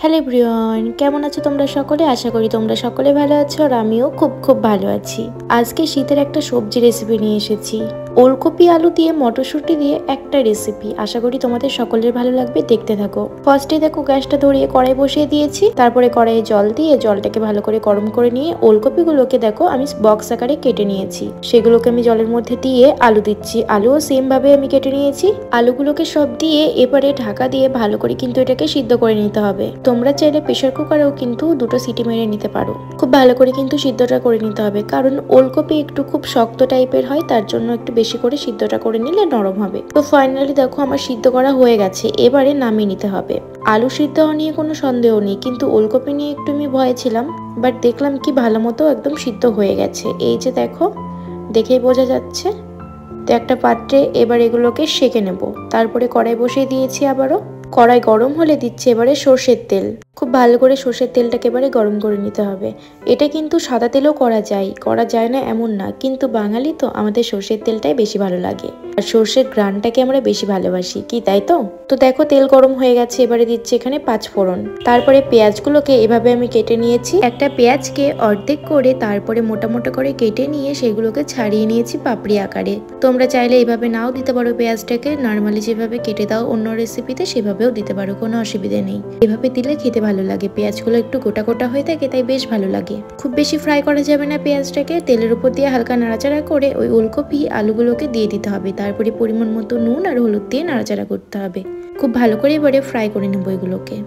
Hello everyone, কেমন আছো তোমরা সকলে? আশা করি তোমরা সকলে ভালো আছো আর আমিও খুব ভালো আছি। আজকে শীতের একটা সবজি রেসিপি নিয়ে এসেছি, ওলকপি আলু দিয়ে মটরশুঁটি দিয়ে একটা রেসিপি। আশা করি তোমাদের সকলের ভালো লাগবে, দেখতে থাকো। ফার্স্টে দেখো গ্যাসটা ধরিয়ে কড়াই বসিয়ে দিয়েছি, তারপরে কড়াইয়ে জল দিয়ে জলটাকে ভালো করে গরম করে নিয়ে ওলকপিগুলোকে দেখো আমি বক্স আকারে কেটে নিয়েছি। সেগুলোকে আমি জলের মধ্যে দিয়ে আলু দিচ্ছি, আলুও সেম ভাবে আমি কেটে নিয়েছি। আলুগুলোকে সব দিয়ে এবারে ঢাকা দিয়ে ভালো করে কিন্তু এটাকে সিদ্ধ করে নিতে হবে। তোমরা চাইলে প্রেসার কুকারেও কিন্তু দুটো সিটি মেরে নিতে পারো। খুব ভালো করে কিন্তু সিদ্ধটা করে নিতে হবে, কারণ ওলকপি একটু খুব শক্ত টাইপের হয়, তার জন্য একটু বেশি করে সিদ্ধটা করে নিলে নরম হবে। তো ফাইনালি দেখো আমার সিদ্ধ করা হয়ে গেছে, এবারে নামিয়ে নিতে হবে। আলু সিদ্ধ নিয়ে কোনো সন্দেহ নেই, কিন্তু ওলকপি নিয়ে একটু আমি ভয়ে ছিলাম, বাট দেখলাম কি ভালো মতো একদম সিদ্ধ হয়ে গেছে। এই যে দেখো, দেখেই বোঝা যাচ্ছে। তো একটা পাত্রে এবার এগুলোকে সেঁকে নেব। তারপরে কড়াই বসিয়ে দিয়েছি আবারও। কড়াই গরম হলে দিচ্ছে এবারে সর্ষের তেল। খুব ভালো করে সর্ষের তেলটাকে এবারে গরম করে নিতে হবে। এটা কিন্তু সাদা তেলেও করা যায় না এমন না, কিন্তু বাঙালি তো আমাদের সর্ষের তেলটাই বেশি ভালো লাগে, আর সর্ষের ঘ্রাণটাকে আমরা বেশি ভালোবাসি, কি তাই তো? তো দেখো তেল গরম হয়ে গেছে, এবারে দিচ্ছি এখানে 5 ফোড়ন। তারপরে পেঁয়াজগুলোকে এভাবে আমি কেটে নিয়েছি। একটা পেঁয়াজকে অর্ধেক করে তারপরে মোটা মোটা করে কেটে নিয়ে সেগুলোকে ছাড়িয়ে নিয়েছি পাপড়ি আকারে। তোমরা চাইলে এইভাবে নাও দিতে পারো, পেঁয়াজটাকে নর্মালি যেভাবে কেটে দাও অন্য রেসিপিতে সেভাবেও দিতে পারো, কোনো অসুবিধা নেই। এভাবে দিলে খেতে ভালো লাগে, পেঁয়াজগুলো একটু গোটা গোটা হয়ে থাকে তাই বেশ ভালো লাগে। খুব বেশি ফ্রাই করা যাবে না পেঁয়াজটাকে, তেলের উপর দিয়ে হালকা নাড়াচাড়া করে ওই ওলকপি আলুগুলোকে দিয়ে দিতে হবে। তারপরে পরিমাণ মতো নুন আর হলুদ দিয়ে নাড়াচাড়া করতে হবে। খুব ভালো করে এবারে ফ্রাই করে নেবো এগুলোকে।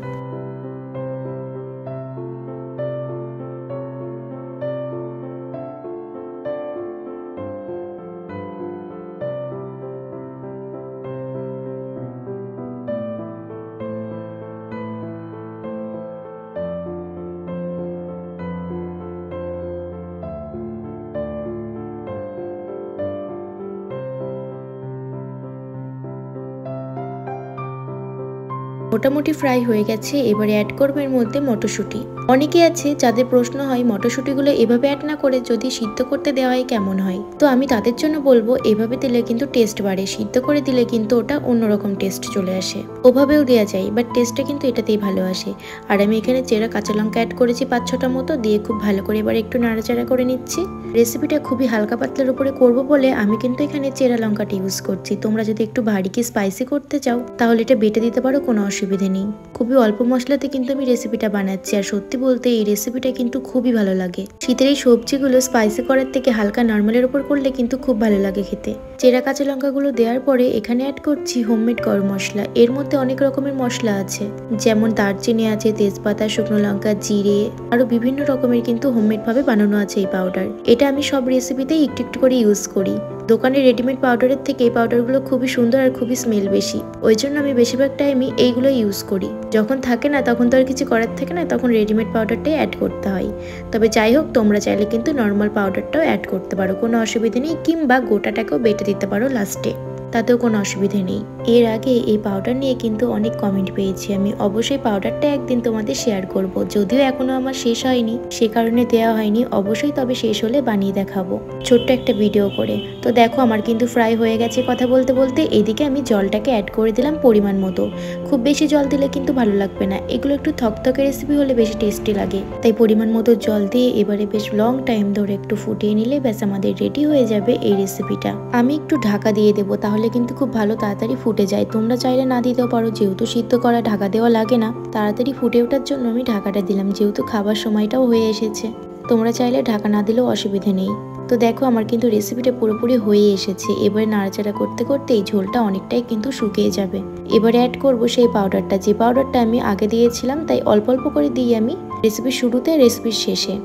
মোটামুটি ফ্রাই হয়ে গেছে, এবারে অ্যাড করবো এর মধ্যে মটরশুঁটি। অনেকে আছে যাদের প্রশ্ন হয় মটরশুঁটিগুলো এভাবে অ্যাড না করে যদি সিদ্ধ করতে দেওয়া হয় কেমন হয়। তো আমি তাদের জন্য বলবো এভাবে দিলে কিন্তু টেস্ট বাড়ে, সিদ্ধ করে দিলে কিন্তু ওটা অন্যরকম টেস্ট চলে আসে। ওভাবেও দেওয়া যায়, বাট টেস্টটা কিন্তু এটাতেই ভালো আসে। আর আমি এখানে চেরা কাঁচা লঙ্কা অ্যাড করেছি 5-6টা মতো, দিয়ে খুব ভালো করে এবার একটু নাড়াচাড়া করে নিচ্ছি। রেসিপিটা খুবই হালকা পাতলার উপরে করব বলে আমি কিন্তু এখানে চেরা লঙ্কাটা ইউজ করছি। তোমরা যদি একটু ভারী কি স্পাইসি করতে চাও তাহলে এটা বেটে দিতে পারো, কোনো অসুবিধা নেই। খুবই অল্প মশলাতে কিন্তু আমি রেসিপিটা বানাচ্ছি, আর সত্যি বলতে এই রেসিপিটা কিন্তু খুবই ভালো লাগে। শীতের এই সবজিগুলো স্পাইসি করার থেকে হালকা নর্মালের উপর করলে কিন্তু খুব ভালো লাগে খেতে। চেরা কাঁচা লঙ্কাগুলো দেওয়ার পরে এখানে অ্যাড করছি হোমমেড গরম মশলা। এর মধ্যে অনেক রকমের মশলা আছে, যেমন দারচিনি আছে, তেজপাতা, শুকনো লঙ্কা, জিরে, আরো বিভিন্ন রকমের কিন্তু হোমমেড ভাবে বানানো আছে এই পাউডার। এটা আমি সব রেসিপিতেই একটু একটু করে ইউজ করি। দোকানের রেডিমেড পাউডারের থেকে এই পাউডারগুলো খুবই সুন্দর আর খুবই স্মেল বেশি, ওই জন্য আমি বেশিরভাগ টাইমই এইগুলো ইউজ করি। যখন থাকে না তখন তো আর কিছু করার থাকে না, তখন রেডিমেড পাউডারটাই অ্যাড করতে হয়। তবে যাই হোক, তোমরা চাইলে কিন্তু নর্মাল পাউডারটাও অ্যাড করতে পারো, কোনো অসুবিধা নেই, কিংবা গোটাটাকেও বেটে দিতে পারো লাস্টে, তাতেও কোনো অসুবিধে নেই। এর আগে এই পাউডার নিয়ে কিন্তু অনেক কমেন্ট পেয়েছি, আমি অবশ্যই পাউডারটা একদিন তোমাদের শেয়ার করব। যদিও এখনো আমার শেষ হয়নি, সে কারণে দেওয়া হয়নি, অবশ্যই তবে শেষ হলে বানিয়ে দেখাবো ছোট্ট একটা ভিডিও করে। তো দেখো আমার কিন্তু ফ্রাই হয়ে গেছে কথা বলতে বলতে। এইদিকে আমি জলটাকে অ্যাড করে দিলাম পরিমাণ মতো। খুব বেশি জল দিলে কিন্তু ভালো লাগবে না, এগুলো একটু থকথকে রেসিপি হলে বেশি টেস্টি লাগে। তাই পরিমাণ মতো জল দিয়ে এবারে বেশ লং টাইম ধরে একটু ফুটিয়ে নিলে ব্যাস আমাদের রেডি হয়ে যাবে এই রেসিপিটা। আমি একটু ঢাকা দিয়ে দেবো, তাহলে কিন্তু খুব ভালো তাড়াতাড়ি ফুটে যায়। তোমরা চাইলে না দিতেও পারো, যেহেতু সিদ্ধ করা ঢাকা দেওয়া লাগে না, তাড়াতাড়ি ফুটে ওঠার জন্য আমি ঢাকাটা দিলাম, যেহেতু খাবার সময়টাও হয়ে এসেছে। তোমরা চাইলে ঢাকা না দিলেও অসুবিধে নেই। তো দেখো আমার কিন্তু রেসিপিটা পুরোপুরি হয়ে এসেছে। এবারে নাড়াচাড়া করতে করতে এই ঝোলটা অনেকটাই কিন্তু শুকিয়ে যাবে। এবারে অ্যাড করবো সেই পাউডারটা, যে পাউডারটা আমি আগে দিয়েছিলাম, তাই অল্প অল্প করে দিই আমি রেসিপির শুরুতে রেসিপির শেষে,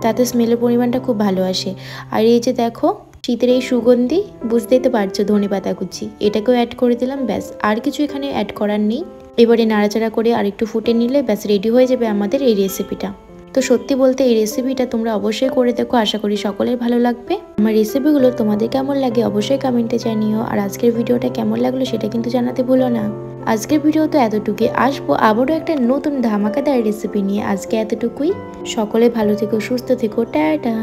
তাতে স্মেলের পরিমাণটা খুব ভালো আসে। আর এই যে দেখো শীতের এই সুগন্ধি, বুঝতেই তো পারছো, ধনেপাতা কুচি, এটাকেও অ্যাড করে দিলাম। ব্যাস আর কিছু এখানে অ্যাড করার নেই। এবারে নাড়াচাড়া করে আর একটু ফুটে নিলে ব্যাস রেডি হয়ে যাবে আমাদের এই রেসিপিটা। তো সত্যি বলতে এই রেসিপিটা তোমরা অবশ্যই করে দেখো, আশা করি সকলের ভালো লাগবে। আমার রেসিপিগুলো তোমাদের কেমন লাগে অবশ্যই কমেন্টে জানিও, আর আজকের ভিডিওটা কেমন লাগলো সেটা কিন্তু জানাতে ভুলো না। আজকের ভিডিও তো এতটুকুই, আসবো আবারও একটা নতুন ধামাকাদার রেসিপি নিয়ে। আজকে এতটুকুই, সকলে ভালো থেকো, সুস্থ থেকো, টাটা।